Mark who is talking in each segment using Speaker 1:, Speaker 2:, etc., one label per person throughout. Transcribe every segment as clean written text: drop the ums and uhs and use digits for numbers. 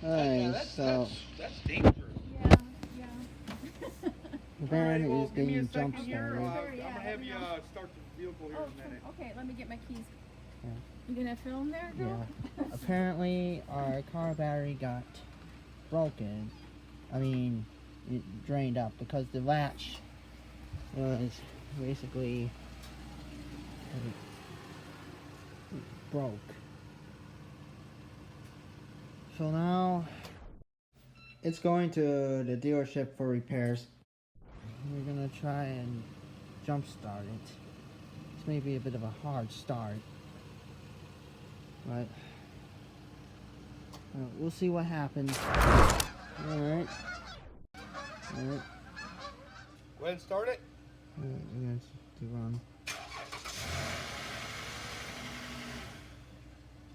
Speaker 1: Alright, so
Speaker 2: that's dangerous.
Speaker 3: Yeah, yeah.
Speaker 1: the van
Speaker 2: Alright, well,
Speaker 1: is
Speaker 2: give me a
Speaker 1: getting jump
Speaker 2: second here.
Speaker 1: started.
Speaker 3: Sure, yeah,
Speaker 2: I'm gonna
Speaker 3: let
Speaker 2: have
Speaker 3: me
Speaker 2: you
Speaker 3: know.
Speaker 2: start the vehicle here
Speaker 3: Oh,
Speaker 2: in a minute.
Speaker 3: okay, let me get my keys.
Speaker 1: Yeah.
Speaker 3: You gonna film there,
Speaker 1: Yeah.
Speaker 3: Joe?
Speaker 1: Apparently, our car battery got broken. I mean, it drained up because the latch was basically broke. So now it's going to the dealership for repairs. We're gonna try and jump start it. This may be a bit of a hard start, but we'll see what happens. Alright. Alright.
Speaker 2: Go ahead and start it.
Speaker 1: We're going to run.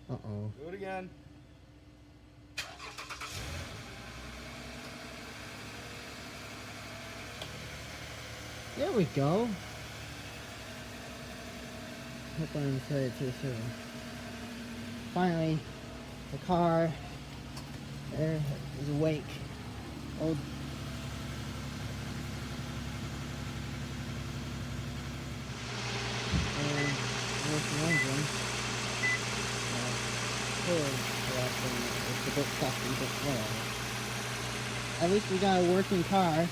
Speaker 1: Uh-oh.
Speaker 2: Do it again.
Speaker 1: There we go. Hope I didn't say it too soon. Finally, the car is awake. Oh. And there's the engine. It's a bit stuffy, but whatever. At least we got a working car.